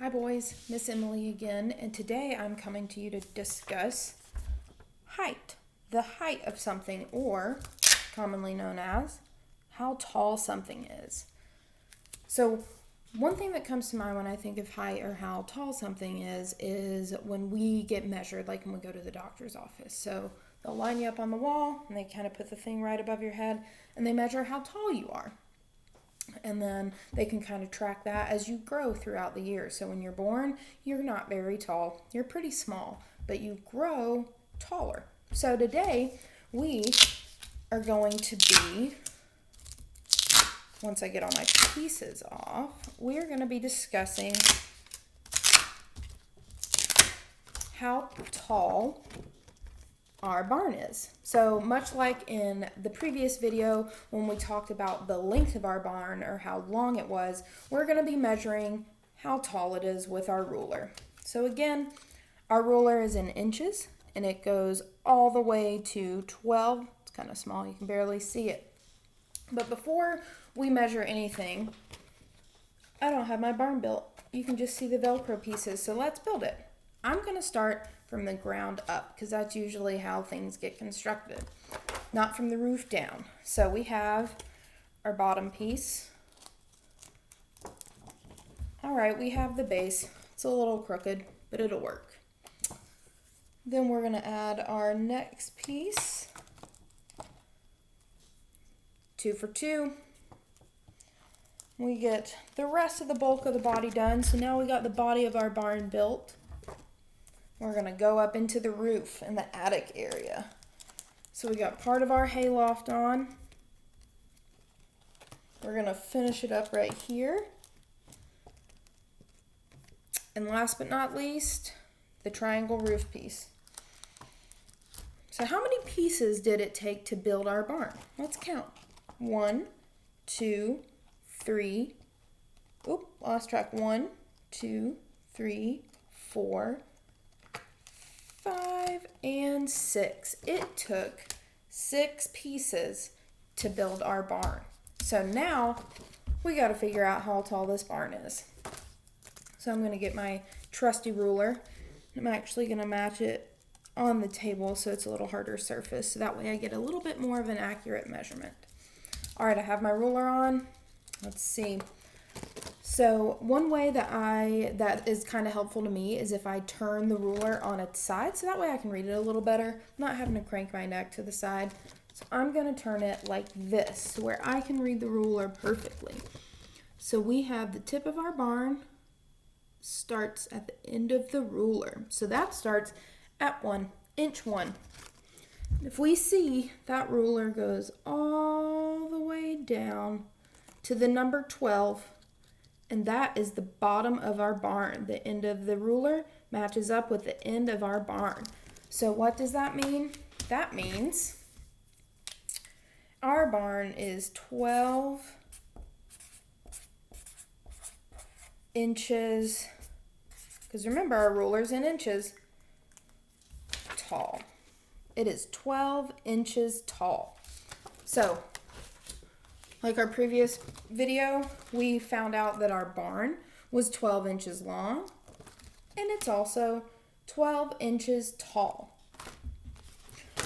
Hi boys, Miss Emily again, and today I'm coming to you to discuss height, the height of something, or commonly known as how tall something is. So one thing that comes to mind when I think of height or how tall something is when we get measured, like when we go to the doctor's office. So they'll line you up on the wall and they kind of put the thing right above your head and they measure how tall you are. And then they can kind of track that as you grow throughout the year. So when you're born, you're not very tall. You're pretty small, but you grow taller. So today we are going to be, once I get all my pieces off, we're going to be discussing how tall our barn is. So much like in the previous video when we talked about the length of our barn or how long it was, we're going to be measuring how tall it is with our ruler. So again, our ruler is in inches and it goes all the way to 12. It's kind of small, you can barely see it. But before we measure anything, I don't have my barn built. You can just see the Velcro pieces, so let's build it. I'm going to start from the ground up because that's usually how things get constructed, not from the roof down. So we have our bottom piece. All right, we have the base. It's a little crooked, but it'll work. Then we're going to add our next piece. 2 for 2. We get the rest of the bulk of the body done. So now we got the body of our barn built. We're going to go up into the roof in the attic area. So we got part of our hayloft on. We're going to finish it up right here. And last but not least, the triangle roof piece. So how many pieces did it take to build our barn? Let's count. 1, 2, 3. Oop, lost track. 1, 2, 3, 4, 5, and 6. It took 6 pieces to build our barn. So now we got to figure out how tall this barn is. So I'm going to get my trusty ruler. I'm actually going to match it on the table so it's a little harder surface. So that way I get a little bit more of an accurate measurement. All right, I have my ruler on. Let's see. So one way that is kind of helpful to me is if I turn the ruler on its side, so that way I can read it a little better, not having to crank my neck to the side. So I'm going to turn it like this, where I can read the ruler perfectly. So we have the tip of our barn starts at the end of the ruler. So that starts at 1 1 inch. If we see that ruler goes all the way down to the number 12, and that is the bottom of our barn. The end of the ruler matches up with the end of our barn. So what does that mean? That means our barn is 12 inches, because remember our ruler's in inches, tall. It is 12 inches tall. So like our previous video, we found out that our barn was 12 inches long, and it's also 12 inches tall.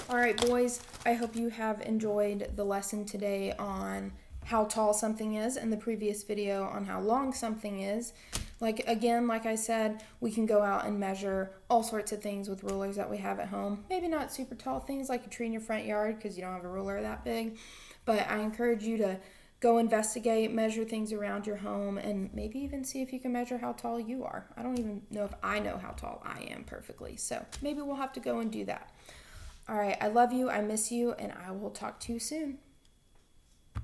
All right, boys, I hope you have enjoyed the lesson today on how tall something is and the previous video on how long something is. Like I said, we can go out and measure all sorts of things with rulers that we have at home. Maybe not super tall things like a tree in your front yard because you don't have a ruler that big. But I encourage you to go investigate, measure things around your home, and maybe even see if you can measure how tall you are. I don't even know if I know how tall I am perfectly. So maybe we'll have to go and do that. All right, I love you, I miss you, and I will talk to you soon.